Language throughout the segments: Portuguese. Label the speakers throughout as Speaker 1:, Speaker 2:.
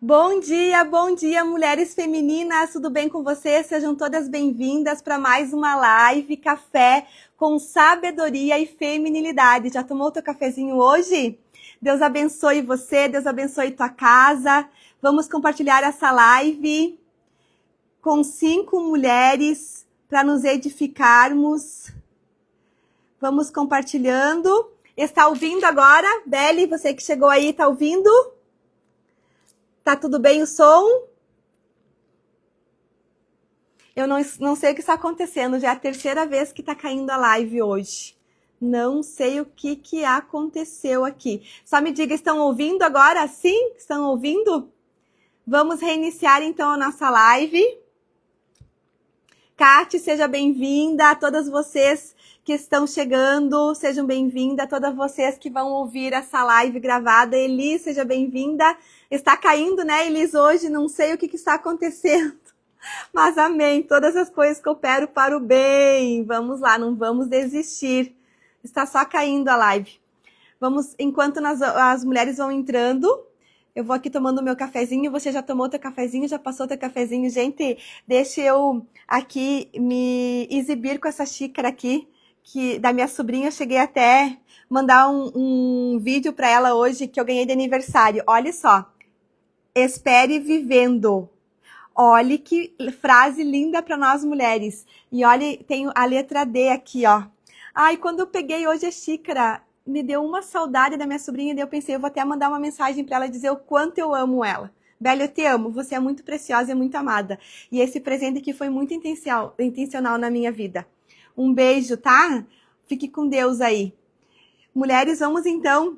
Speaker 1: Bom dia, mulheres femininas, tudo bem com vocês? Sejam todas bem-vindas para mais uma live Café com Sabedoria e Feminilidade. Já tomou o teu cafezinho hoje? Deus abençoe você, Deus abençoe tua casa. Vamos compartilhar essa live com 5 mulheres para nos edificarmos. Vamos compartilhando. Está ouvindo agora? Beli, você que chegou aí, está ouvindo? Tá tudo bem o som? Eu não sei o que está acontecendo, já é a terceira vez que está caindo a live hoje. Não sei o que aconteceu aqui. Só me diga, estão ouvindo agora? Sim? Estão ouvindo? Vamos reiniciar então a nossa live. Kate, seja bem-vinda. A todas vocês que estão chegando, sejam bem-vindas. A todas vocês que vão ouvir essa live gravada. Elis, seja bem-vinda. Está caindo, né, Elis, hoje? Não sei o que está acontecendo. Mas amém. Todas as coisas cooperam para o bem. Vamos lá, não vamos desistir. Está só caindo a live. Vamos, enquanto as mulheres vão entrando, eu vou aqui tomando o meu cafezinho. Você já tomou teu cafezinho? Já passou teu cafezinho? Gente, deixa eu aqui me exibir com essa xícara aqui, que da minha sobrinha. Eu cheguei até mandar um vídeo para ela hoje, que eu ganhei de aniversário. Olha só. Espere vivendo. Olhe que frase linda para nós mulheres. E olha, tem a letra D aqui, ó. Ai, quando eu peguei hoje a xícara, me deu uma saudade da minha sobrinha, e eu pensei, eu vou até mandar uma mensagem para ela dizer o quanto eu amo ela. Bela, eu te amo, você é muito preciosa e muito amada. E esse presente aqui foi muito intencional na minha vida. Um beijo, tá? Fique com Deus aí. Mulheres, vamos então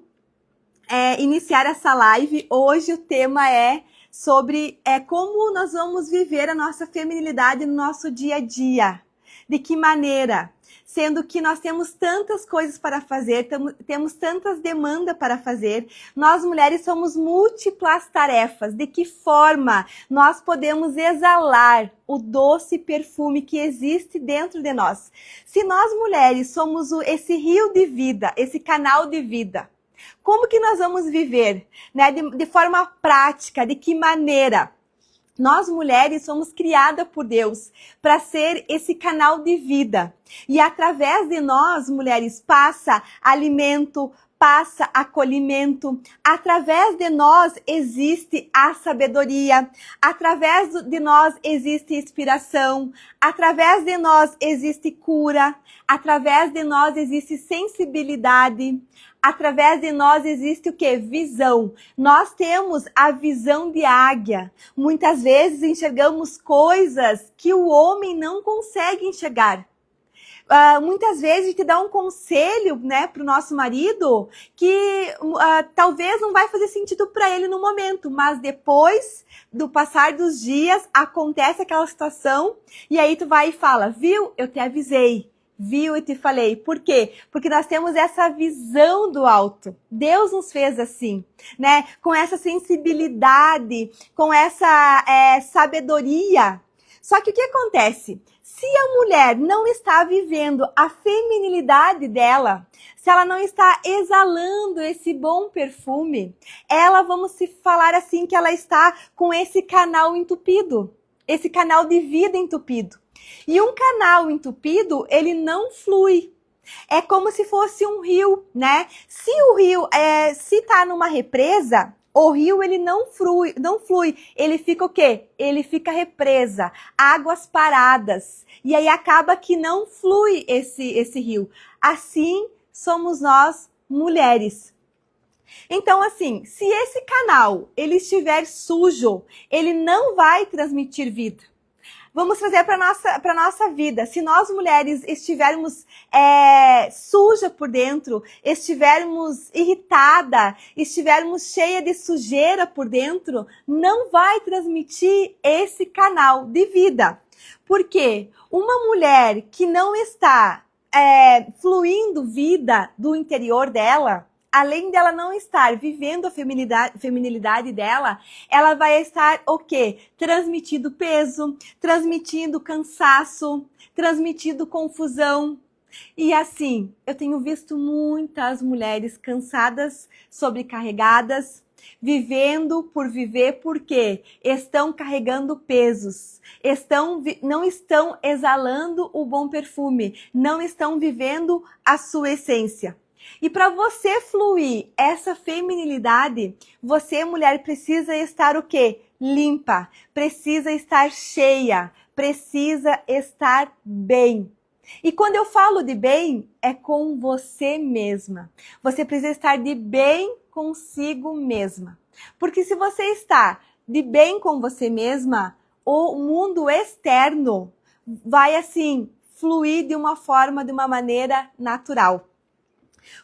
Speaker 1: iniciar essa live. Hoje o tema é sobre como nós vamos viver a nossa feminilidade no nosso dia a dia. De que maneira? Sendo que nós temos tantas coisas para fazer, temos tantas demandas para fazer. Nós mulheres somos múltiplas tarefas. De que forma nós podemos exalar o doce perfume que existe dentro de nós? Se nós mulheres somos esse rio de vida, esse canal de vida, como que nós vamos viver, né? De forma prática, de que maneira? Nós mulheres somos criadas por Deus para ser esse canal de vida. E através de nós, mulheres, passa alimento, passa acolhimento. Através de nós existe a sabedoria. Através de nós existe inspiração. Através de nós existe cura. Através de nós existe sensibilidade. Através de nós existe o quê? Visão. Nós temos a visão de águia. Muitas vezes enxergamos coisas que o homem não consegue enxergar. Muitas vezes a gente dá um conselho, né, para o nosso marido que talvez não vai fazer sentido para ele no momento, mas depois do passar dos dias acontece aquela situação e aí tu vai e fala, viu, eu te avisei. Viu, eu te falei. Por quê? Porque nós temos essa visão do alto. Deus nos fez assim, né? Com essa sensibilidade, com essa sabedoria. Só que o que acontece? Se a mulher não está vivendo a feminilidade dela, se ela não está exalando esse bom perfume, ela, vamos se falar assim, que ela está com esse canal entupido, esse canal de vida entupido. E um canal entupido, ele não flui. É como se fosse um rio, né? Se o rio, se tá numa represa, o rio ele não flui. Ele fica o quê? Ele fica represa, águas paradas. E aí acaba que não flui esse rio. Assim somos nós mulheres. Então, assim, se esse canal ele estiver sujo, ele não vai transmitir vida. Vamos trazer para nossa vida. Se nós mulheres estivermos suja por dentro, estivermos irritada, estivermos cheia de sujeira por dentro, não vai transmitir esse canal de vida. Por quê? Uma mulher que não está fluindo vida do interior dela, além dela não estar vivendo a feminilidade dela, ela vai estar o quê? Transmitindo peso, transmitindo cansaço, transmitindo confusão. E assim, eu tenho visto muitas mulheres cansadas, sobrecarregadas, vivendo por viver porque estão carregando pesos, não estão exalando o bom perfume, não estão vivendo a sua essência. E para você fluir essa feminilidade, você, mulher, precisa estar o quê? Limpa, precisa estar cheia, precisa estar bem. E quando eu falo de bem, é com você mesma. Você precisa estar de bem consigo mesma. Porque se você está de bem com você mesma, o mundo externo vai assim fluir de uma forma, de uma maneira natural.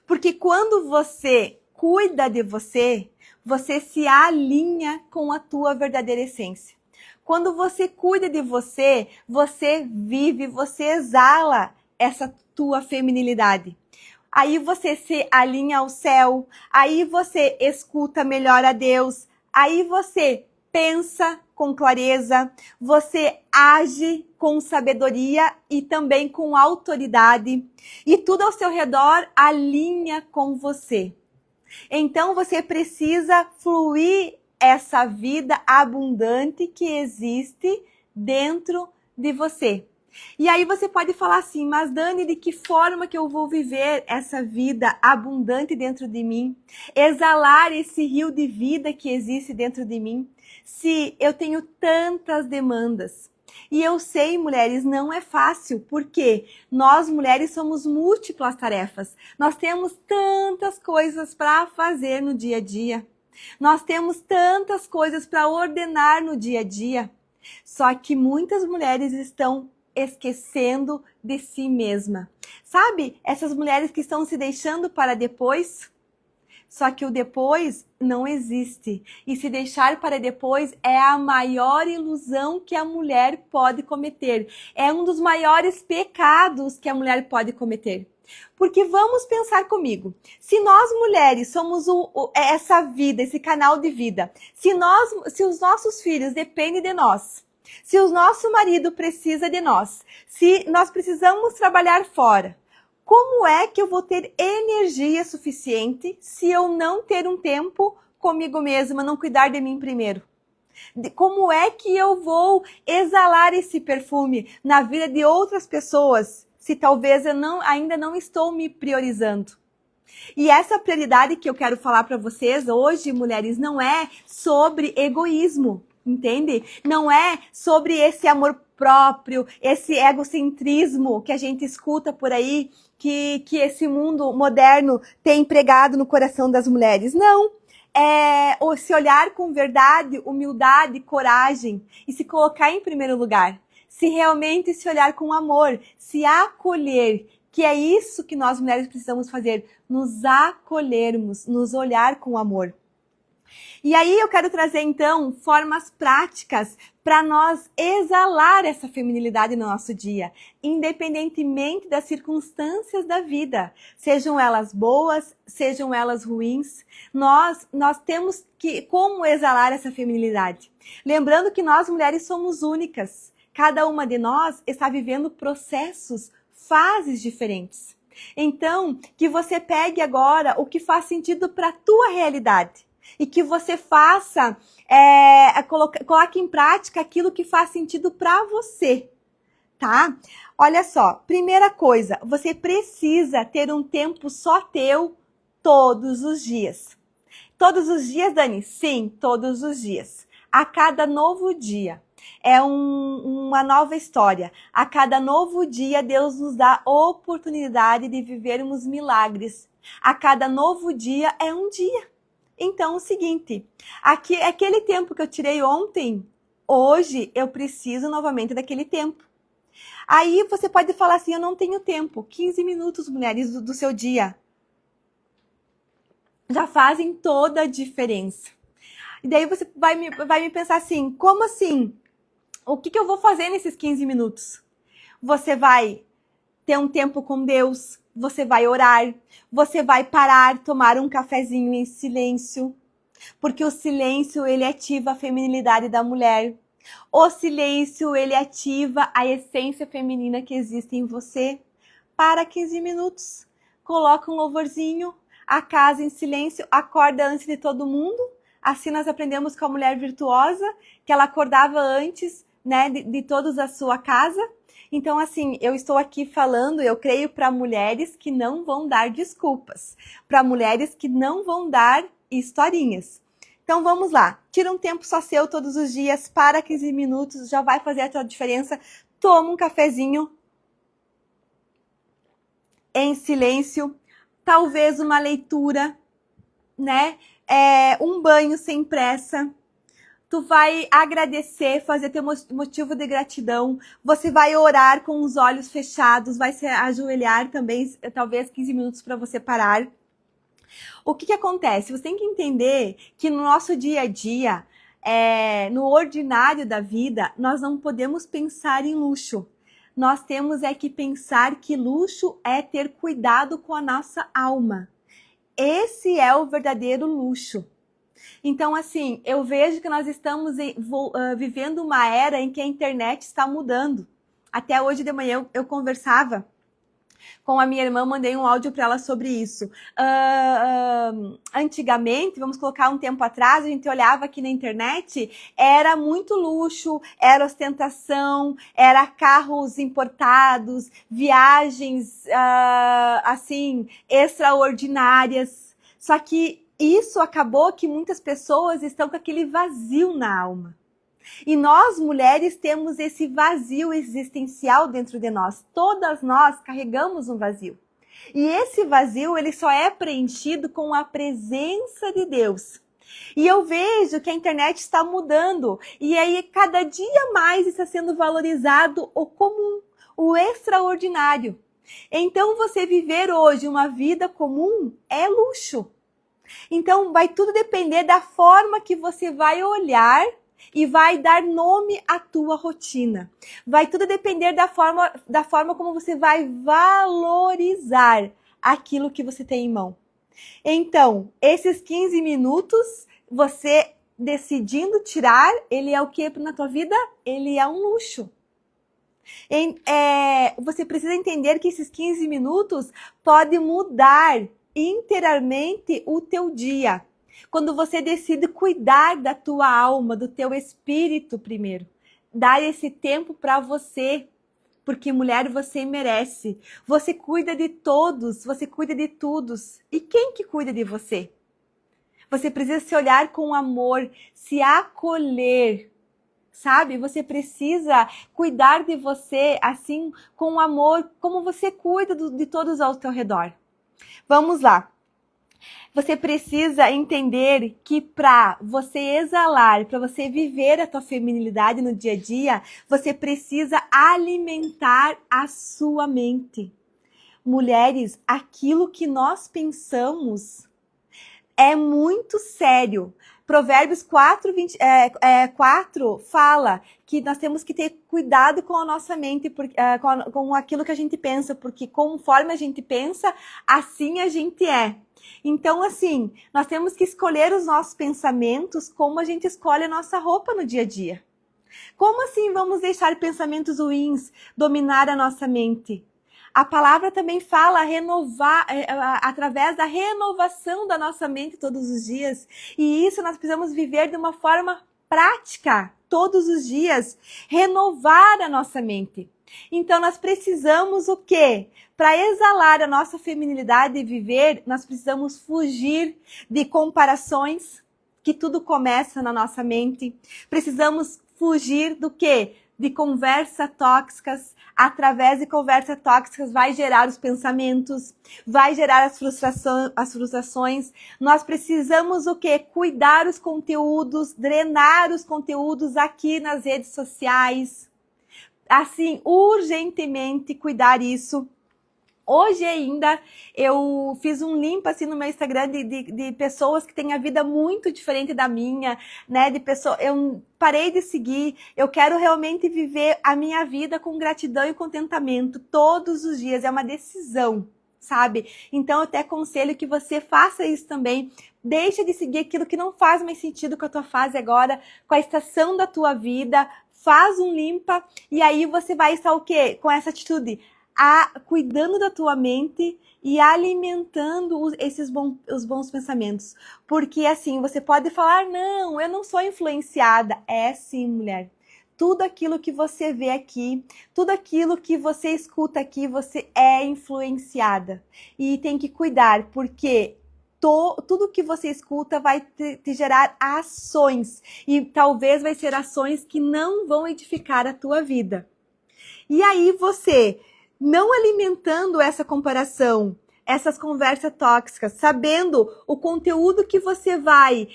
Speaker 1: Porque quando você cuida de você, você se alinha com a tua verdadeira essência. Quando você cuida de você, você vive, você exala essa tua feminilidade. Aí você se alinha ao céu, aí você escuta melhor a Deus, aí você pensa com clareza, você age com sabedoria e também com autoridade, e tudo ao seu redor alinha com você. Então você precisa fluir essa vida abundante que existe dentro de você. E aí você pode falar assim, mas Dani, de que forma que eu vou viver essa vida abundante dentro de mim? Exalar esse rio de vida que existe dentro de mim? Se eu tenho tantas demandas. E eu sei, mulheres, não é fácil, porque nós mulheres somos múltiplas tarefas. Nós temos tantas coisas para fazer no dia a dia. Nós temos tantas coisas para ordenar no dia a dia. Só que muitas mulheres estão esquecendo de si mesma. Sabe? Essas mulheres que estão se deixando para depois. Só que o depois não existe. E se deixar para depois é a maior ilusão que a mulher pode cometer. É um dos maiores pecados que a mulher pode cometer. Porque vamos pensar comigo, se nós mulheres somos essa vida, esse canal de vida, se os nossos filhos dependem de nós, se o nosso marido precisa de nós, se nós precisamos trabalhar fora, como é que eu vou ter energia suficiente se eu não ter um tempo comigo mesma, não cuidar de mim primeiro? Como é que eu vou exalar esse perfume na vida de outras pessoas, se talvez eu ainda não estou me priorizando? E essa prioridade que eu quero falar para vocês hoje, mulheres, não é sobre egoísmo, entende? Não é sobre esse amor próprio, esse egocentrismo que a gente escuta por aí, que esse mundo moderno tem pregado no coração das mulheres. Não. É se olhar com verdade, humildade, coragem e se colocar em primeiro lugar. Se realmente se olhar com amor, se acolher, que é isso que nós mulheres precisamos fazer, nos acolhermos, nos olhar com amor. E aí eu quero trazer então formas práticas para nós exalar essa feminilidade no nosso dia, independentemente das circunstâncias da vida, sejam elas boas, sejam elas ruins, nós temos como exalar essa feminilidade. Lembrando que nós mulheres somos únicas, cada uma de nós está vivendo processos, fases diferentes. Então, que você pegue agora o que faz sentido para a tua realidade. E que você faça, coloque em prática aquilo que faz sentido para você, tá? Olha só, primeira coisa, você precisa ter um tempo só teu todos os dias. Todos os dias, Dani? Sim, todos os dias. A cada novo dia. É uma nova história. A cada novo dia, Deus nos dá oportunidade de vivermos milagres. A cada novo dia é um dia. Então, é o seguinte, aquele tempo que eu tirei ontem, hoje eu preciso novamente daquele tempo. Aí você pode falar assim, eu não tenho tempo. 15 minutos, mulheres, do seu dia já fazem toda a diferença. E daí você vai me pensar assim, como assim? O que eu vou fazer nesses 15 minutos? Você vai ter um tempo com Deus, você vai orar, você vai parar, tomar um cafezinho em silêncio, porque o silêncio, ele ativa a feminilidade da mulher. O silêncio, ele ativa a essência feminina que existe em você. Para 15 minutos, coloca um louvorzinho, a casa em silêncio, acorda antes de todo mundo, Assim nós aprendemos com a mulher virtuosa, que ela acordava antes, né, de todos a sua casa. Então, assim, eu estou aqui falando, eu creio, para mulheres que não vão dar desculpas, para mulheres que não vão dar historinhas. Então, vamos lá. Tira um tempo só seu todos os dias, para 15 minutos, já vai fazer a tua diferença. Toma um cafezinho em silêncio, talvez uma leitura, né? Um banho sem pressa. Tu vai agradecer, fazer teu motivo de gratidão. Você vai orar com os olhos fechados, vai se ajoelhar também, talvez 15 minutos para você parar. O que acontece? Você tem que entender que no nosso dia a dia, no ordinário da vida, nós não podemos pensar em luxo. Nós temos que pensar que luxo é ter cuidado com a nossa alma. Esse é o verdadeiro luxo. Então, assim, eu vejo que nós estamos vivendo uma era em que a internet está mudando. Até hoje de manhã eu conversava com a minha irmã, mandei um áudio para ela sobre isso. Antigamente, vamos colocar um tempo atrás, a gente olhava aqui na internet, era muito luxo, era ostentação, era carros importados, viagens, assim, extraordinárias. Só que isso acabou que muitas pessoas estão com aquele vazio na alma. E nós, mulheres, temos esse vazio existencial dentro de nós. Todas nós carregamos um vazio. E esse vazio, ele só é preenchido com a presença de Deus. E eu vejo que a internet está mudando. E aí, cada dia mais está sendo valorizado o comum, o extraordinário. Então, você viver hoje uma vida comum é luxo. Então, vai tudo depender da forma que você vai olhar e vai dar nome à tua rotina. Vai tudo depender da forma como você vai valorizar aquilo que você tem em mão. Então, esses 15 minutos, você decidindo tirar, ele é o que na tua vida? Ele é um luxo. Você precisa entender que esses 15 minutos podem mudar inteiramente o teu dia. Quando você decide cuidar da tua alma, do teu espírito primeiro. Dar esse tempo para você. Porque, mulher, você merece. Você cuida de todos, você cuida de todos. E quem que cuida de você? Você precisa se olhar com amor, se acolher. Sabe? Você precisa cuidar de você assim, com amor, como você cuida de todos ao teu redor. Vamos lá. Você precisa entender que para você exalar, para você viver a tua feminilidade no dia a dia, você precisa alimentar a sua mente. Mulheres, aquilo que nós pensamos é muito sério. Provérbios 4 fala que nós temos que ter cuidado com a nossa mente, com aquilo que a gente pensa, porque conforme a gente pensa, assim a gente é. Então, assim, nós temos que escolher os nossos pensamentos como a gente escolhe a nossa roupa no dia a dia. Como assim vamos deixar pensamentos ruins dominar a nossa mente? A palavra também fala renovar, através da renovação da nossa mente todos os dias. E isso nós precisamos viver de uma forma prática, todos os dias. Renovar a nossa mente. Então nós precisamos o quê? Para exalar a nossa feminilidade e viver, nós precisamos fugir de comparações, que tudo começa na nossa mente. Precisamos fugir do quê? De conversas tóxicas. Através de conversas tóxicas vai gerar os pensamentos, vai gerar as frustrações. Nós precisamos o quê? Cuidar os conteúdos, drenar os conteúdos aqui nas redes sociais. Assim, urgentemente cuidar isso. Hoje ainda eu fiz um limpo assim no meu Instagram de pessoas que têm a vida muito diferente da minha, né? Eu parei de seguir, eu quero realmente viver a minha vida com gratidão e contentamento todos os dias, é uma decisão, sabe? Então eu até aconselho que você faça isso também. Deixa de seguir aquilo que não faz mais sentido com a tua fase agora, com a estação da tua vida, faz um limpa e aí você vai estar o quê? Com essa atitude. cuidando da tua mente e alimentando os bons pensamentos. Porque assim, você pode falar, não, eu não sou influenciada. É sim, mulher. Tudo aquilo que você vê aqui, tudo aquilo que você escuta aqui, você é influenciada. E tem que cuidar, porque tudo que você escuta vai te gerar ações. E talvez vai ser ações que não vão edificar a tua vida. E aí você, não alimentando essa comparação, essas conversas tóxicas, sabendo o conteúdo que você vai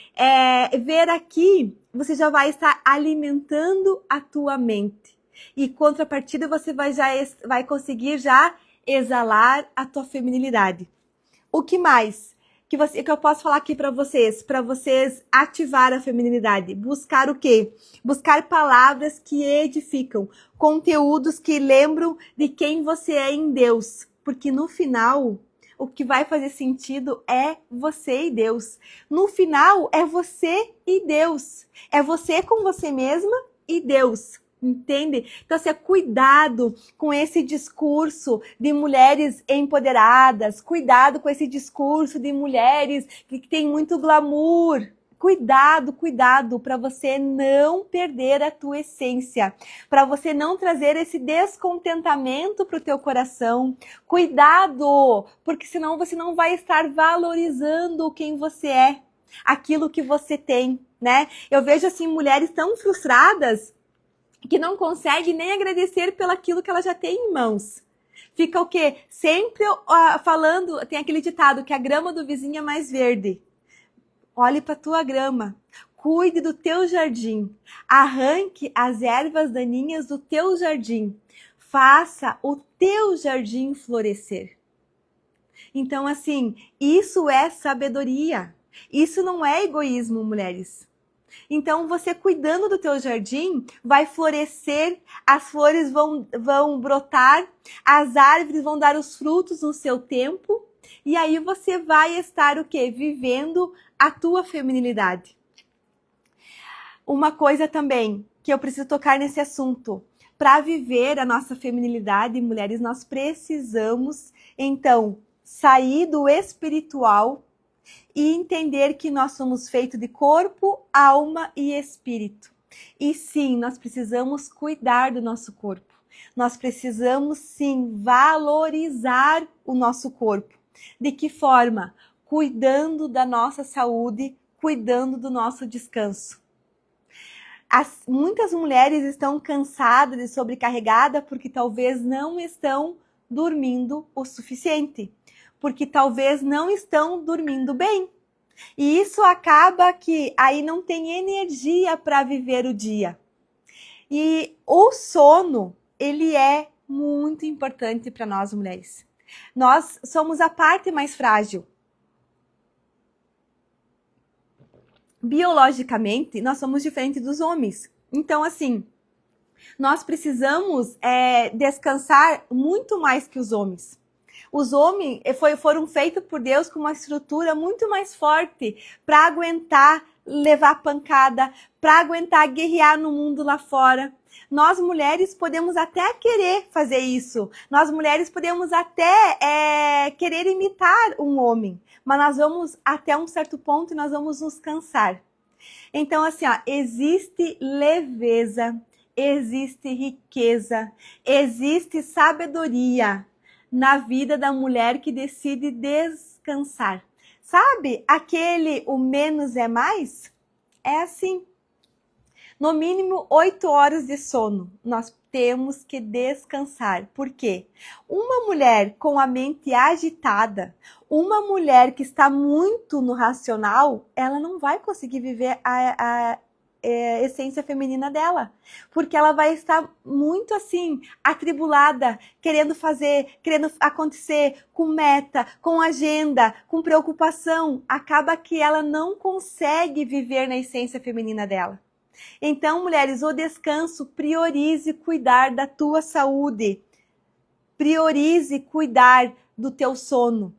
Speaker 1: ver aqui, você já vai estar alimentando a tua mente. E contrapartida, você vai conseguir já exalar a tua feminilidade. O que mais que eu posso falar aqui para vocês ativar a feminilidade? Buscar o quê? Buscar palavras que edificam, conteúdos que lembram de quem você é em Deus. Porque no final, o que vai fazer sentido é você e Deus. No final, é você e Deus. É você com você mesma e Deus. Entende? Então, assim, cuidado com esse discurso de mulheres empoderadas, cuidado com esse discurso de mulheres que tem muito glamour. Cuidado, cuidado, para você não perder a tua essência, para você não trazer esse descontentamento para o teu coração. Cuidado, porque senão você não vai estar valorizando quem você é, aquilo que você tem, né? Eu vejo, assim, mulheres tão frustradas que não consegue nem agradecer pelo aquilo que ela já tem em mãos. Fica o quê? Sempre falando, tem aquele ditado que a grama do vizinho é mais verde. Olhe para a tua grama, cuide do teu jardim, arranque as ervas daninhas do teu jardim, faça o teu jardim florescer. Então, assim, isso é sabedoria, isso não é egoísmo, mulheres. Então, você cuidando do teu jardim, vai florescer, as flores vão brotar, as árvores vão dar os frutos no seu tempo, e aí você vai estar o quê? Vivendo a tua feminilidade. Uma coisa também, que eu preciso tocar nesse assunto. Para viver a nossa feminilidade, mulheres, nós precisamos, então, sair do espiritual e entender que nós somos feitos de corpo, alma e espírito. E sim, nós precisamos cuidar do nosso corpo. Nós precisamos sim valorizar o nosso corpo. De que forma? Cuidando da nossa saúde, cuidando do nosso descanso. Muitas mulheres estão cansadas e sobrecarregadas porque talvez não estão dormindo o suficiente. Porque talvez não estão dormindo bem. E isso acaba que aí não tem energia para viver o dia. E o sono, ele é muito importante para nós mulheres. Nós somos a parte mais frágil. Biologicamente, nós somos diferentes dos homens. Então, assim, nós precisamos descansar muito mais que os homens. Os homens foram feitos por Deus com uma estrutura muito mais forte para aguentar levar pancada, para aguentar guerrear no mundo lá fora. Nós mulheres podemos até querer fazer isso. Nós mulheres podemos até querer imitar um homem. Mas nós vamos até um certo ponto e nós vamos nos cansar. Então, assim, existe leveza, existe riqueza, existe sabedoria na vida da mulher que decide descansar. Sabe o menos é mais? É assim. No mínimo 8 horas de sono, nós temos que descansar. Por quê? Uma mulher com a mente agitada, uma mulher que está muito no racional, ela não vai conseguir viver a essência feminina dela, porque ela vai estar muito assim, atribulada, querendo acontecer, com meta, com agenda, com preocupação, acaba que ela não consegue viver na essência feminina dela. Então, mulheres, o descanso, priorize cuidar da tua saúde, priorize cuidar do teu sono.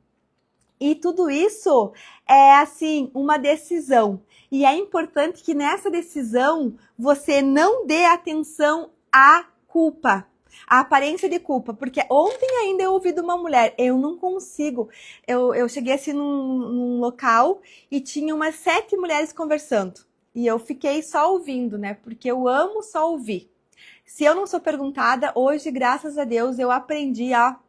Speaker 1: E tudo isso é, assim, uma decisão. E é importante que nessa decisão você não dê atenção à culpa. A aparência de culpa, porque ontem ainda eu ouvi de uma mulher, eu não consigo. Eu cheguei assim num local e tinha umas 7 mulheres conversando. E eu fiquei só ouvindo, né? Porque eu amo só ouvir. Se eu não sou perguntada, hoje, graças a Deus, eu aprendi a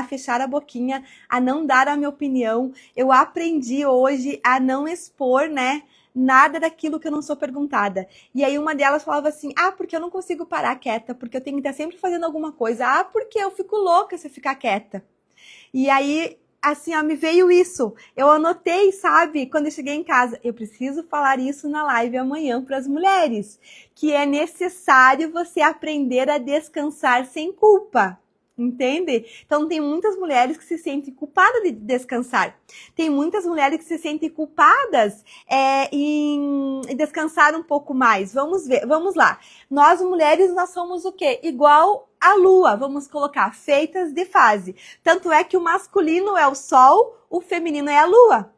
Speaker 1: fechar a boquinha, a não dar a minha opinião. Eu aprendi hoje a não expor, né? Nada daquilo que eu não sou perguntada. E aí uma delas falava assim, porque eu não consigo parar quieta, porque eu tenho que estar sempre fazendo alguma coisa. Porque eu fico louca se eu ficar quieta. E aí, assim, me veio isso. Eu anotei, sabe, quando eu cheguei em casa, eu preciso falar isso na live amanhã para as mulheres, que é necessário você aprender a descansar sem culpa. Entende? Então tem muitas mulheres que se sentem culpadas de descansar. Tem muitas mulheres que se sentem culpadas em descansar um pouco mais. Vamos ver, vamos lá. Nós mulheres, nós somos o quê? Igual a lua, vamos colocar, feitas de fase. Tanto é que o masculino é o sol, o feminino é a lua.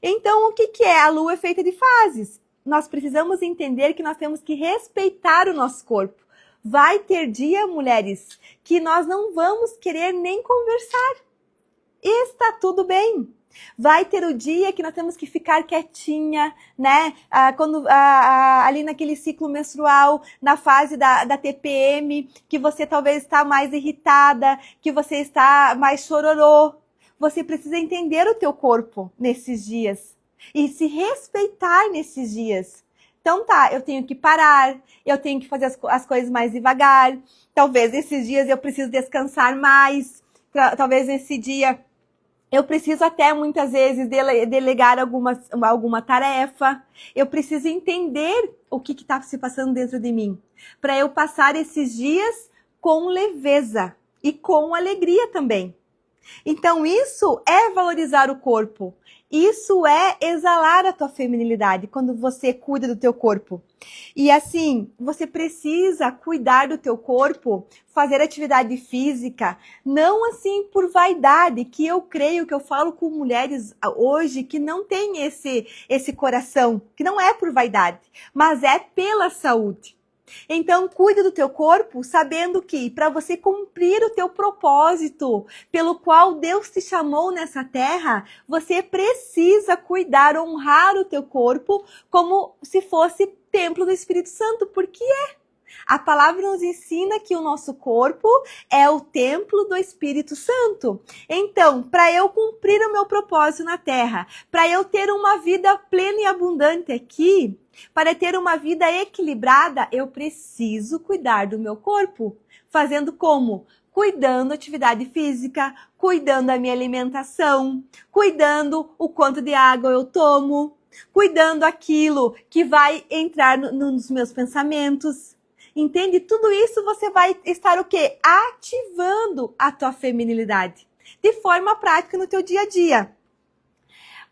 Speaker 1: Então o que é? A lua é feita de fases. Nós precisamos entender que nós temos que respeitar o nosso corpo. Vai ter dia, mulheres, que nós não vamos querer nem conversar. E está tudo bem. Vai ter o dia que nós temos que ficar quietinha, né? Ali naquele ciclo menstrual, na fase da TPM, que você talvez está mais irritada, que você está mais chororô. Você precisa entender o teu corpo nesses dias e se respeitar nesses dias. Então tá, eu tenho que parar, eu tenho que fazer as coisas mais devagar. Talvez nesses dias eu preciso descansar mais. Talvez nesse dia eu preciso até muitas vezes delegar alguma tarefa. Eu preciso entender o que está se passando dentro de mim. Para eu passar esses dias com leveza e com alegria também. Então isso é valorizar o corpo. Isso é exalar a tua feminilidade quando você cuida do teu corpo. E assim, você precisa cuidar do teu corpo, fazer atividade física, não assim por vaidade, que eu creio que eu falo com mulheres hoje que não tem esse coração, que não é por vaidade, mas é pela saúde. Então, cuide do teu corpo sabendo que para você cumprir o teu propósito pelo qual Deus te chamou nessa terra, você precisa cuidar, honrar o teu corpo como se fosse templo do Espírito Santo, porque a palavra nos ensina que o nosso corpo é o templo do Espírito Santo. Então, para eu cumprir o meu propósito na terra, para eu ter uma vida plena e abundante aqui, para ter uma vida equilibrada, eu preciso cuidar do meu corpo. Fazendo como? Cuidando da atividade física, cuidando da minha alimentação, cuidando o quanto de água eu tomo, cuidando aquilo que vai entrar nos meus pensamentos. Entende? Tudo isso você vai estar o quê? Ativando a tua feminilidade de forma prática no teu dia a dia.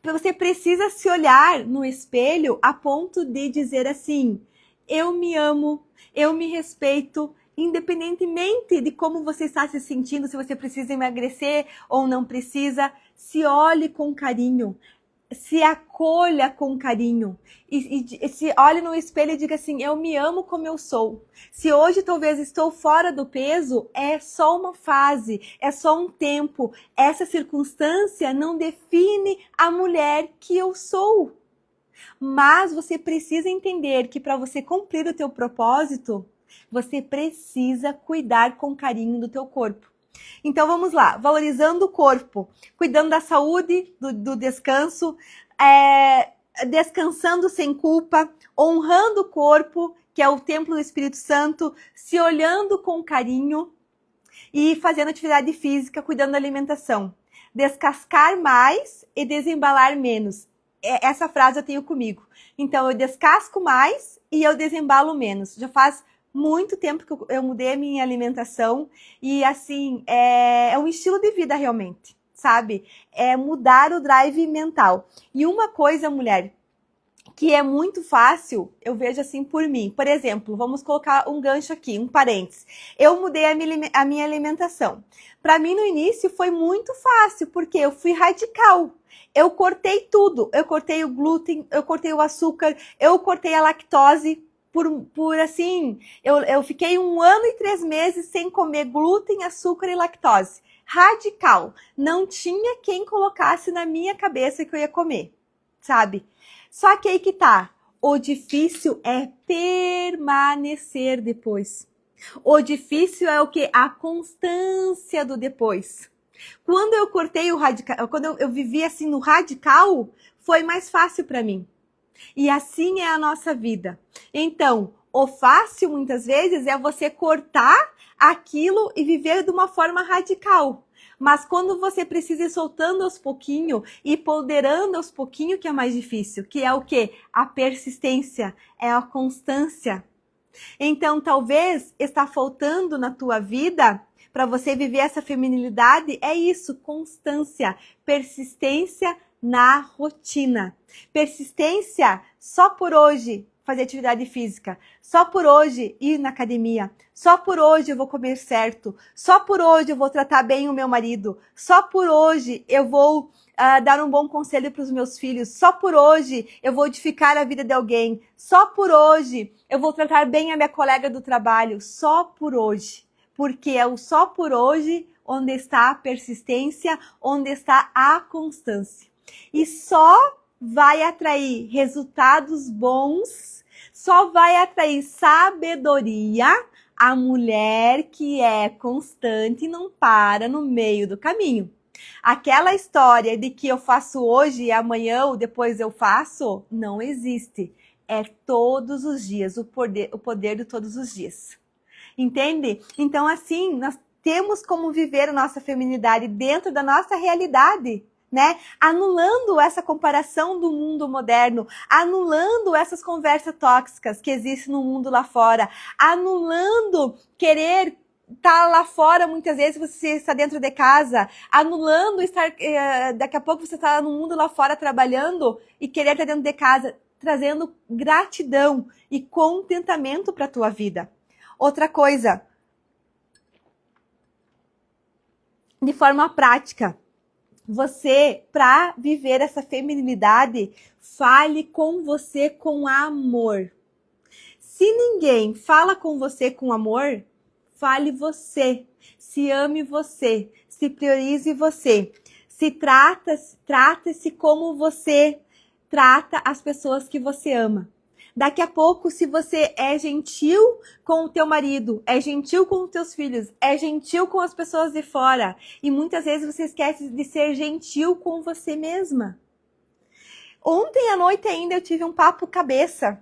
Speaker 1: Você precisa se olhar no espelho a ponto de dizer assim, eu me amo, eu me respeito, independentemente de como você está se sentindo, se você precisa emagrecer ou não precisa, se olhe com carinho. Se acolha com carinho e se olhe no espelho e diga assim, eu me amo como eu sou. Se hoje talvez estou fora do peso, é só uma fase, é só um tempo. Essa circunstância não define a mulher que eu sou. Mas você precisa entender que para você cumprir o teu propósito, você precisa cuidar com carinho do teu corpo. Então vamos lá, valorizando o corpo, cuidando da saúde, do descanso, descansando sem culpa, honrando o corpo, que é o templo do Espírito Santo, se olhando com carinho e fazendo atividade física, cuidando da alimentação. Descascar mais e desembalar menos. Essa frase eu tenho comigo. Então eu descasco mais e eu desembalo menos. Já faz muito tempo que eu mudei a minha alimentação e assim, é um estilo de vida realmente, sabe? É mudar o drive mental. E uma coisa, mulher, que é muito fácil, eu vejo assim por mim. Por exemplo, vamos colocar um gancho aqui, um parênteses. Eu mudei a minha alimentação. Para mim no início foi muito fácil, porque eu fui radical. Eu cortei tudo. Eu cortei o glúten, eu cortei o açúcar, eu cortei a lactose. por assim, eu fiquei 1 ano e 3 meses sem comer glúten, açúcar e lactose. Radical. Não tinha quem colocasse na minha cabeça que eu ia comer, sabe? Só que aí que tá. O difícil é permanecer depois. O difícil é o quê? A constância do depois. Quando eu cortei o radical, quando eu vivi assim no radical, foi mais fácil para mim. E assim é a nossa vida. Então, o fácil muitas vezes é você cortar aquilo e viver de uma forma radical. Mas quando você precisa ir soltando aos pouquinho e ponderando aos pouquinho, que é mais difícil, que é o quê? A persistência, é a constância. Então, talvez está faltando na tua vida para você viver essa feminilidade, é isso, constância, persistência na rotina. Persistência só por hoje fazer atividade física, só por hoje ir na academia, só por hoje eu vou comer certo, só por hoje eu vou tratar bem o meu marido, só por hoje eu vou dar um bom conselho para os meus filhos, só por hoje eu vou edificar a vida de alguém, só por hoje eu vou tratar bem a minha colega do trabalho, só por hoje. Porque é o só por hoje onde está a persistência, onde está a constância. E só vai atrair resultados bons, só vai atrair sabedoria a mulher que é constante e não para no meio do caminho. Aquela história de que eu faço hoje e amanhã ou depois eu faço, não existe. É todos os dias, o poder de todos os dias. Entende? Então, assim, nós temos como viver a nossa feminilidade dentro da nossa realidade, né? Anulando essa comparação do mundo moderno, anulando essas conversas tóxicas que existem no mundo lá fora, anulando querer estar lá fora, muitas vezes você está dentro de casa, anulando estar, daqui a pouco você está no mundo lá fora trabalhando e querer estar dentro de casa, trazendo gratidão e contentamento para a tua vida. Outra coisa, de forma prática, você, para viver essa feminilidade, fale com você com amor. Se ninguém fala com você com amor, fale você, se ame você, se priorize você, trata-se como você trata as pessoas que você ama. Daqui a pouco, se você é gentil com o teu marido, é gentil com os teus filhos, é gentil com as pessoas de fora, e muitas vezes você esquece de ser gentil com você mesma. Ontem à noite ainda eu tive um papo cabeça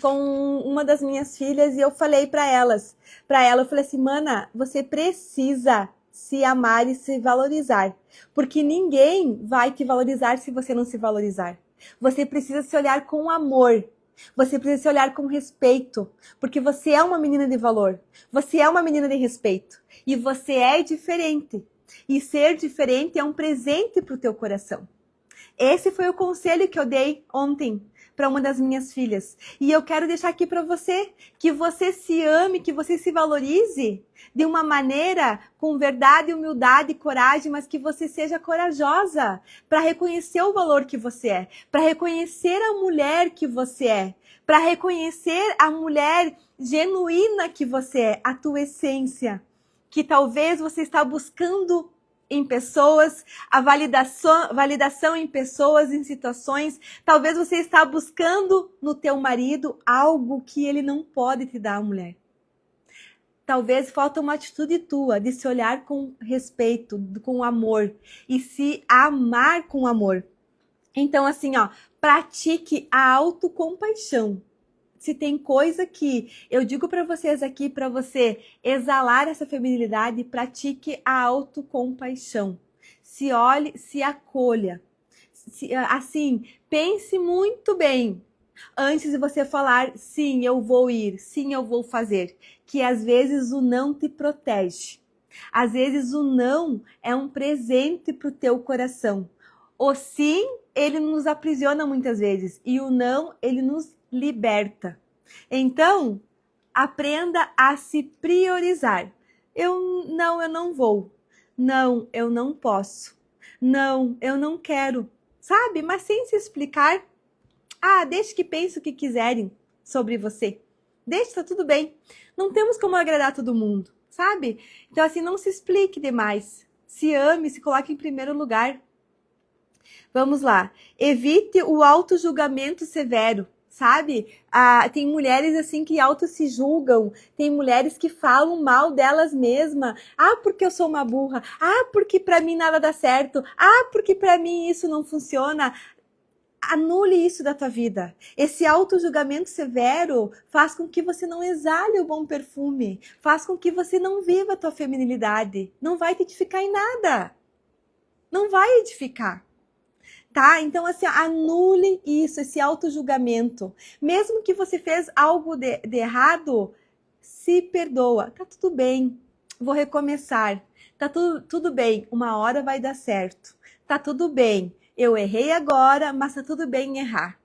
Speaker 1: com uma das minhas filhas e eu falei para ela, eu falei assim, mana, você precisa se amar e se valorizar, porque ninguém vai te valorizar se você não se valorizar. Você precisa se olhar com amor. Você precisa se olhar com respeito, porque você é uma menina de valor, você é uma menina de respeito e você é diferente. E ser diferente é um presente para o teu coração. Esse foi o conselho que eu dei ontem para uma das minhas filhas. E eu quero deixar aqui para você, que você se ame, que você se valorize de uma maneira com verdade, humildade e coragem, mas que você seja corajosa para reconhecer o valor que você é, para reconhecer a mulher que você é, para reconhecer a mulher genuína que você é, a tua essência, que talvez você está buscando em pessoas, a validação em pessoas, em situações. Talvez você está buscando no teu marido algo que ele não pode te dar, mulher. Talvez falta uma atitude tua de se olhar com respeito, com amor e se amar com amor. Então, assim, ó, pratique a autocompaixão. Se tem coisa que eu digo para vocês aqui, para você exalar essa feminilidade, pratique a autocompaixão. Se olhe, se acolha. Assim, pense muito bem antes de você falar, sim, eu vou ir, sim, eu vou fazer. Que às vezes o não te protege. Às vezes o não é um presente para o teu coração. O sim, ele nos aprisiona muitas vezes. E o não, ele nos liberta. Então, aprenda a se priorizar. Eu não vou. Não, eu não posso. Não, eu não quero. Sabe? Mas sem se explicar. Ah, deixe que pense o que quiserem. sobre você. Deixa, tá tudo bem. Não temos como agradar todo mundo, sabe? Então, assim, não se explique demais. Se ame, se coloque em primeiro lugar. Vamos lá. Evite o auto-julgamento severo, sabe? Tem mulheres assim que auto se julgam, tem mulheres que falam mal delas mesmas. Porque eu sou uma burra. Porque pra mim nada dá certo. Porque pra mim isso não funciona. Anule isso da tua vida. Esse auto-julgamento severo faz com que você não exale o bom perfume. Faz com que você não viva a tua feminilidade. Não vai te edificar em nada. Não vai edificar. Tá? Então, assim, anule isso, esse auto-julgamento. Mesmo que você fez algo de errado, se perdoa. Tá tudo bem. Vou recomeçar. Tá tudo bem. Uma hora vai dar certo. Tá tudo bem. Eu errei agora, mas tá tudo bem em errar.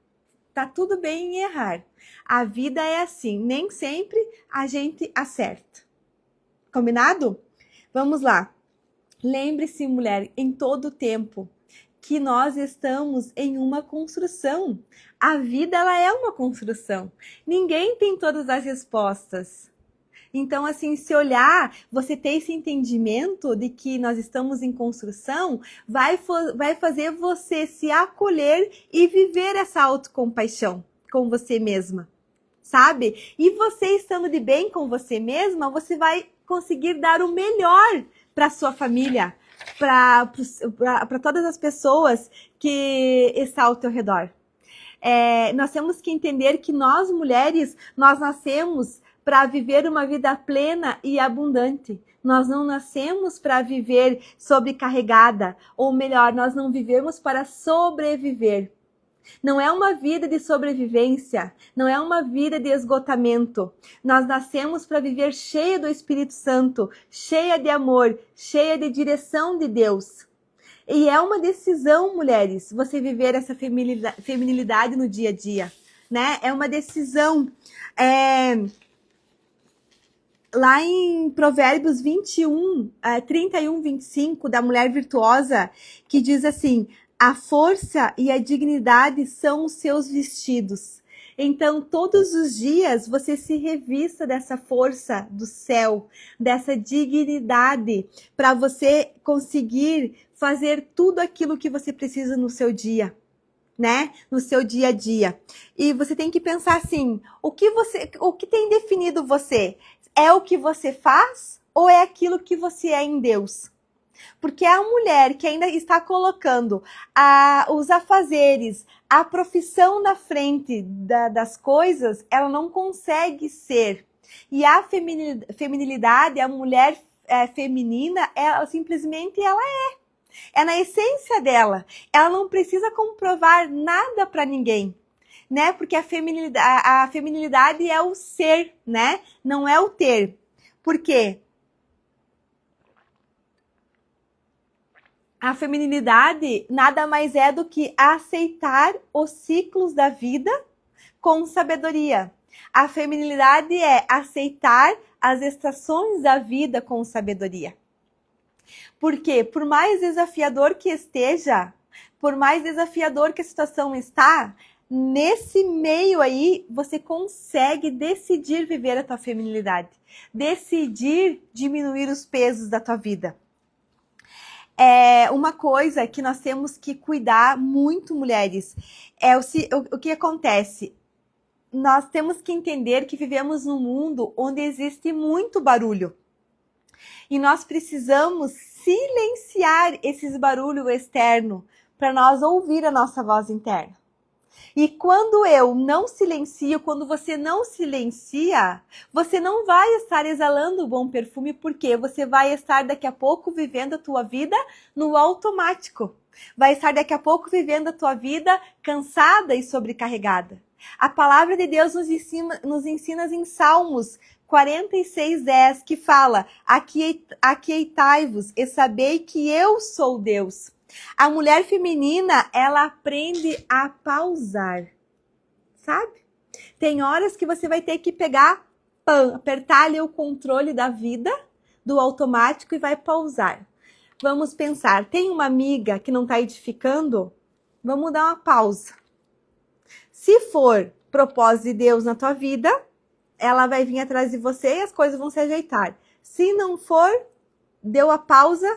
Speaker 1: Tá tudo bem em errar. A vida é assim, nem sempre a gente acerta. Combinado? Vamos lá. Lembre-se, mulher, em todo tempo, que nós estamos em uma construção. A vida, ela é uma construção. Ninguém tem todas as respostas. Então, assim, se olhar, você ter esse entendimento de que nós estamos em construção, vai fazer você se acolher e viver essa autocompaixão com você mesma, sabe? E você estando de bem com você mesma, você vai conseguir dar o melhor para sua família, para todas as pessoas que estão ao teu redor. Nós temos que entender que nós, mulheres, nós nascemos para viver uma vida plena e abundante. Nós não nascemos para viver sobrecarregada, ou melhor, nós não vivemos para sobreviver. Não é uma vida de sobrevivência, não é uma vida de esgotamento. Nós nascemos para viver cheia do Espírito Santo, cheia de amor, cheia de direção de Deus. E é uma decisão, mulheres, você viver essa feminilidade no dia a dia, né? É uma decisão. Lá em Provérbios 21, 31, 25, da mulher virtuosa, que diz assim: a força e a dignidade são os seus vestidos. Então, todos os dias, você se revista dessa força do céu, dessa dignidade, para você conseguir fazer tudo aquilo que você precisa no seu dia, né? No seu dia a dia. E você tem que pensar assim: o que tem definido você? É o que você faz ou é aquilo que você é em Deus? Porque a mulher que ainda está colocando os afazeres, a profissão na frente das coisas, ela não consegue ser. E a feminilidade, a mulher feminina, ela simplesmente ela é. É na essência dela. Ela não precisa comprovar nada para ninguém, né? Porque a feminilidade é o ser, né? Não é o ter. Por quê? A feminilidade nada mais é do que aceitar os ciclos da vida com sabedoria. A feminilidade é aceitar as estações da vida com sabedoria. Porque por mais desafiador que esteja, por mais desafiador que a situação está, nesse meio aí, você consegue decidir viver a tua feminilidade. Decidir diminuir os pesos da tua vida. Uma coisa que nós temos que cuidar muito, mulheres, o que acontece. Nós temos que entender que vivemos num mundo onde existe muito barulho. E nós precisamos silenciar esses barulhos externos para nós ouvir a nossa voz interna. E quando eu não silencio, quando você não silencia, você não vai estar exalando o bom perfume, porque você vai estar daqui a pouco vivendo a tua vida no automático. Vai estar daqui a pouco vivendo a tua vida cansada e sobrecarregada. A palavra de Deus nos ensina em Salmos 46:10, que fala: aquietai-vos e sabei que eu sou Deus. A mulher feminina, ela aprende a pausar, sabe? Tem horas que você vai ter que apertar ali o controle da vida, do automático, e vai pausar. Vamos pensar, tem uma amiga que não está edificando? Vamos dar uma pausa. Se for propósito de Deus na tua vida, ela vai vir atrás de você e as coisas vão se ajeitar. Se não for, deu a pausa,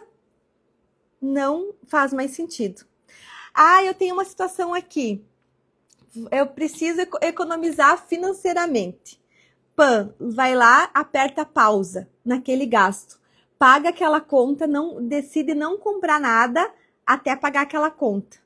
Speaker 1: não faz mais sentido. Ah, eu tenho uma situação aqui. Eu preciso economizar financeiramente. Pã, vai lá, aperta pausa naquele gasto. Paga aquela conta, decide não comprar nada até pagar aquela conta.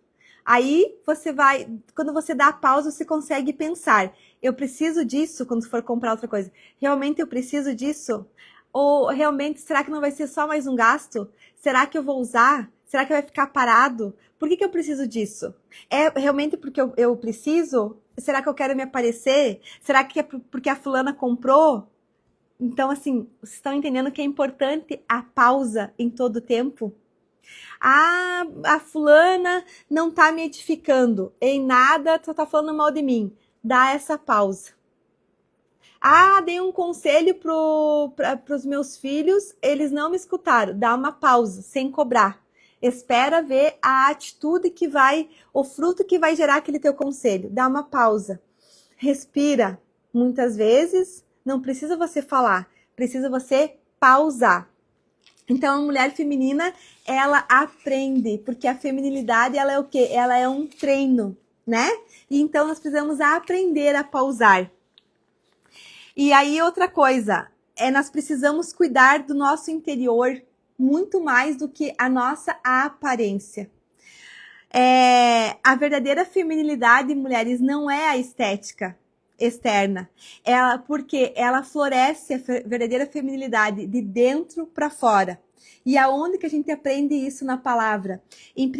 Speaker 1: Aí você vai, quando você dá a pausa, você consegue pensar, eu preciso disso quando for comprar outra coisa. Realmente eu preciso disso? Ou realmente, será que não vai ser só mais um gasto? Será que eu vou usar? Será que vai ficar parado? Por que eu preciso disso? É realmente porque eu preciso? Será que eu quero me aparecer? Será que é porque a fulana comprou? Então, assim, vocês estão entendendo que é importante a pausa em todo tempo? Ah, a fulana não tá me edificando em nada, só tá falando mal de mim. Dá essa pausa. Ah, dei um conselho pros meus filhos, eles não me escutaram. Dá uma pausa, sem cobrar. Espera ver a atitude que vai, o fruto que vai gerar aquele teu conselho. Dá uma pausa. Respira. Muitas vezes, não precisa você falar, precisa você pausar. Então, a mulher feminina, ela aprende, porque a feminilidade, ela é o quê? Ela é um treino, né? E então, nós precisamos aprender a pausar. E aí, outra coisa, nós precisamos cuidar do nosso interior muito mais do que a nossa aparência. A verdadeira feminilidade, mulheres, não é a estética externa, porque ela floresce a verdadeira feminilidade de dentro para fora. E aonde que a gente aprende isso na palavra? Em 1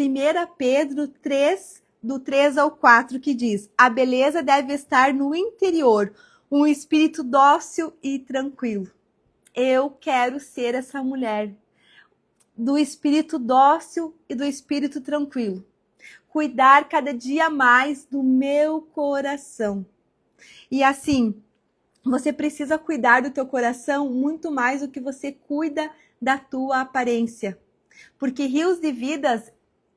Speaker 1: Pedro 3, do 3 ao 4, que diz: a beleza deve estar no interior, um espírito dócil e tranquilo. Eu quero ser essa mulher do espírito dócil e do espírito tranquilo. Cuidar cada dia mais do meu coração. E assim, você precisa cuidar do teu coração muito mais do que você cuida da tua aparência. Porque rios de vidas,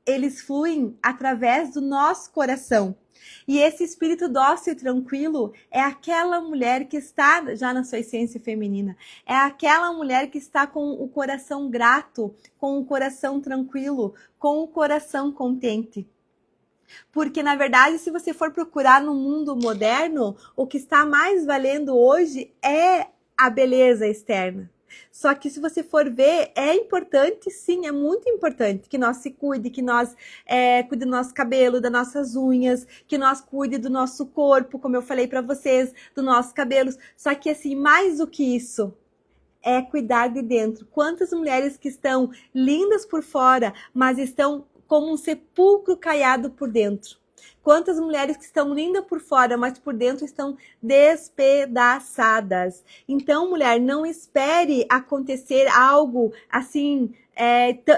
Speaker 1: eles fluem através do nosso coração. E esse espírito dócil e tranquilo é aquela mulher que está já na sua essência feminina. É aquela mulher que está com o coração grato, com o coração tranquilo, com o coração contente. Porque, na verdade, se você for procurar no mundo moderno, o que está mais valendo hoje é a beleza externa. Só que se você for ver, é importante, sim, é muito importante que nós se cuide, que nós cuide do nosso cabelo, das nossas unhas, que nós cuide do nosso corpo, como eu falei para vocês, dos nossos cabelos. Só que, assim, mais do que isso, é cuidar de dentro. Quantas mulheres que estão lindas por fora, mas estão como um sepulcro caiado por dentro. Quantas mulheres que estão lindas por fora, mas por dentro estão despedaçadas. Então, mulher, não espere acontecer algo assim,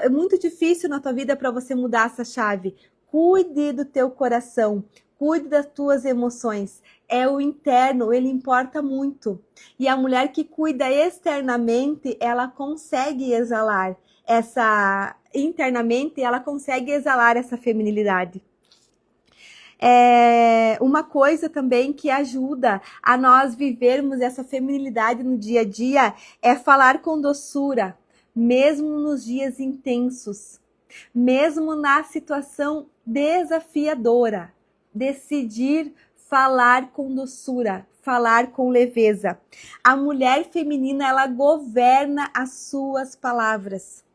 Speaker 1: muito difícil na tua vida para você mudar essa chave. Cuide do teu coração, cuide das tuas emoções. É o interno, ele importa muito. E a mulher que cuida externamente, ela consegue exalar internamente, ela consegue exalar essa feminilidade. Uma coisa também que ajuda a nós vivermos essa feminilidade no dia a dia é falar com doçura, mesmo nos dias intensos, mesmo na situação desafiadora. Decidir falar com doçura, falar com leveza. A mulher feminina, ela governa as suas palavras.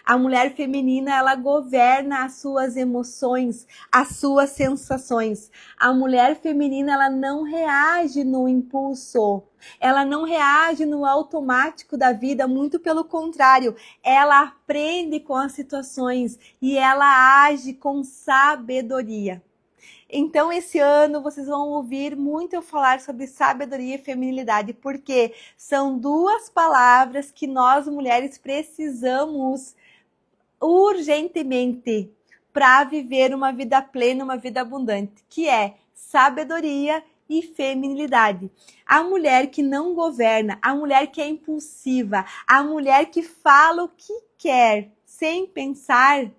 Speaker 1: A mulher feminina, ela governa as suas emoções, as suas sensações. A mulher feminina, ela não reage no impulso. Ela não reage no automático da vida, muito pelo contrário. Ela aprende com as situações e ela age com sabedoria. Então, esse ano, vocês vão ouvir muito eu falar sobre sabedoria e feminilidade, porque são duas palavras que nós, mulheres, precisamos urgentemente para viver uma vida plena, uma vida abundante, que é sabedoria e feminilidade. A mulher que não governa, a mulher que é impulsiva, a mulher que fala o que quer, sem pensar,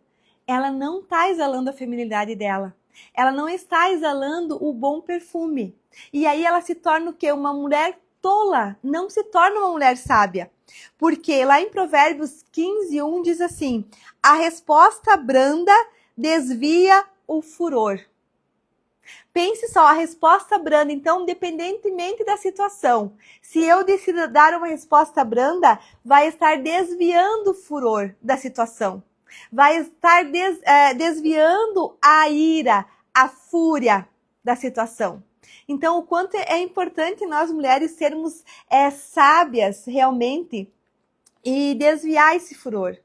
Speaker 1: ela não está exalando a feminilidade dela. Ela não está exalando o bom perfume. E aí ela se torna o quê? Uma mulher tola, não se torna uma mulher sábia. Porque lá em Provérbios 15:1 diz assim: a resposta branda desvia o furor. Pense só, a resposta branda, então, independentemente da situação, se eu decidir dar uma resposta branda, vai estar desviando o furor da situação. Vai estar desviando a ira, a fúria da situação. Então, o quanto é importante nós mulheres sermos sábias realmente e desviar esse furor.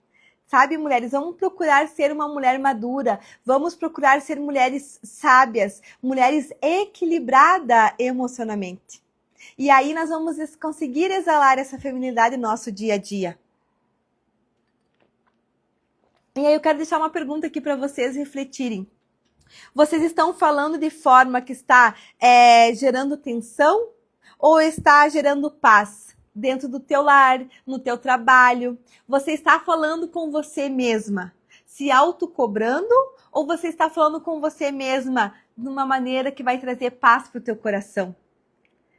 Speaker 1: Sabe, mulheres, vamos procurar ser uma mulher madura, vamos procurar ser mulheres sábias, mulheres equilibradas emocionalmente. E aí nós vamos conseguir exalar essa feminilidade no nosso dia a dia. E aí eu quero deixar uma pergunta aqui para vocês refletirem. Vocês estão falando de forma que está gerando tensão ou está gerando paz? Dentro do teu lar, no teu trabalho, você está falando com você mesma, se autocobrando, ou você está falando com você mesma de uma maneira que vai trazer paz para o teu coração?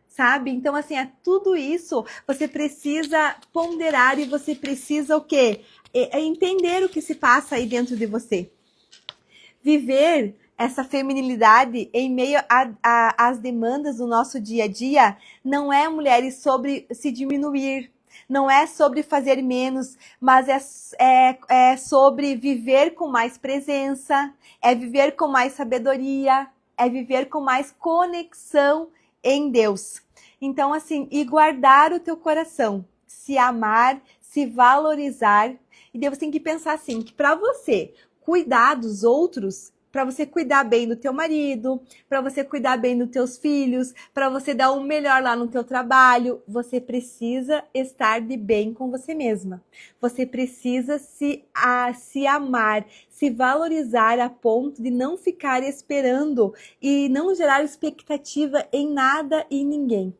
Speaker 1: Sabe? Então, assim, tudo isso você precisa ponderar e você precisa o quê? Entender o que se passa aí dentro de você. Viver essa feminilidade em meio às demandas do nosso dia a dia não é, mulheres, sobre se diminuir, não é sobre fazer menos, mas é sobre viver com mais presença, é viver com mais sabedoria, é viver com mais conexão em Deus. Então, assim, e guardar o teu coração, se amar, se valorizar. E daí você tem que pensar assim, que para você cuidar dos outros, para você cuidar bem do teu marido, para você cuidar bem dos teus filhos, para você dar o melhor lá no teu trabalho, você precisa estar de bem com você mesma. Você precisa se amar, se valorizar a ponto de não ficar esperando e não gerar expectativa em nada e ninguém.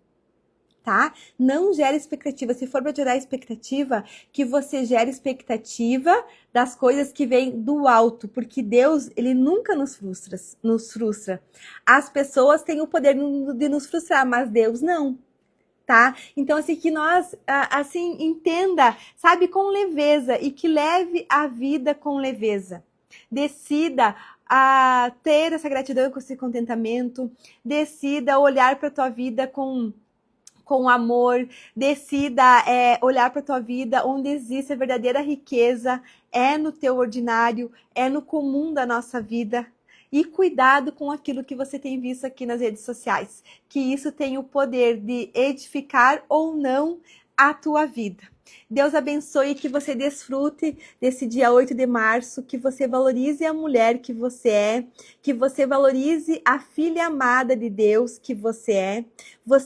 Speaker 1: Tá? Não gere expectativa. Se for para gerar expectativa, que você gere expectativa das coisas que vêm do alto, porque Deus, ele nunca nos frustra. As pessoas têm o poder de nos frustrar, mas Deus não. Tá? Então, assim, que nós, assim, entenda, sabe, com leveza e que leve a vida com leveza. Decida a ter essa gratidão, com esse contentamento. Decida olhar para a tua vida com amor, decida olhar para a tua vida onde existe a verdadeira riqueza, é no teu ordinário, é no comum da nossa vida. E cuidado com aquilo que você tem visto aqui nas redes sociais, que isso tem o poder de edificar ou não a tua vida. Deus abençoe, que você desfrute desse dia 8 de março, que você valorize a mulher que você é, que você valorize a filha amada de Deus que você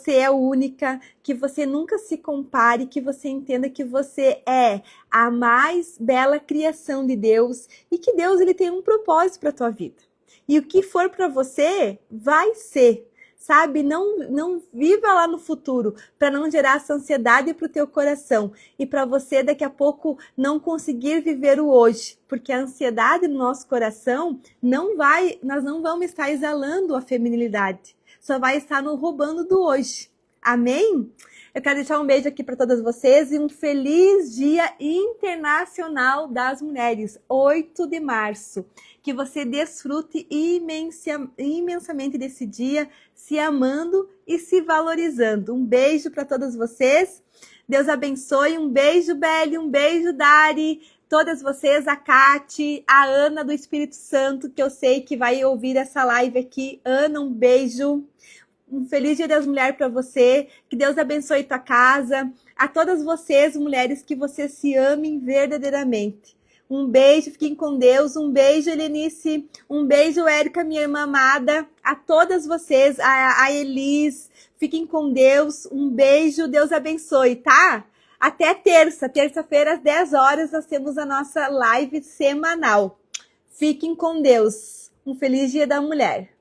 Speaker 1: é única, que você nunca se compare, que você entenda que você é a mais bela criação de Deus e que Deus, ele tem um propósito para a tua vida. E o que for para você, vai ser. Sabe, não viva lá no futuro para não gerar essa ansiedade para o teu coração e para você daqui a pouco não conseguir viver o hoje, porque a ansiedade no nosso coração nós não vamos estar exalando a feminilidade, só vai estar nos roubando do hoje. Amém? Eu quero deixar um beijo aqui para todas vocês e um feliz Dia Internacional das Mulheres, 8 de março. Que você desfrute imensamente desse dia, se amando e se valorizando. Um beijo para todas vocês. Deus abençoe. Um beijo, Beli. Um beijo, Dari. Todas vocês, a Kati, a Ana do Espírito Santo, que eu sei que vai ouvir essa live aqui. Ana, um beijo. Um feliz Dia das Mulheres para você. Que Deus abençoe tua casa. A todas vocês, mulheres, que vocês se amem verdadeiramente. Um beijo, fiquem com Deus. Um beijo, Helenice. Um beijo, Érica, minha irmã amada. A todas vocês, a Elis. Fiquem com Deus. Um beijo, Deus abençoe, tá? Até terça-feira às 10 horas, nós temos a nossa live semanal. Fiquem com Deus. Um feliz Dia da Mulher.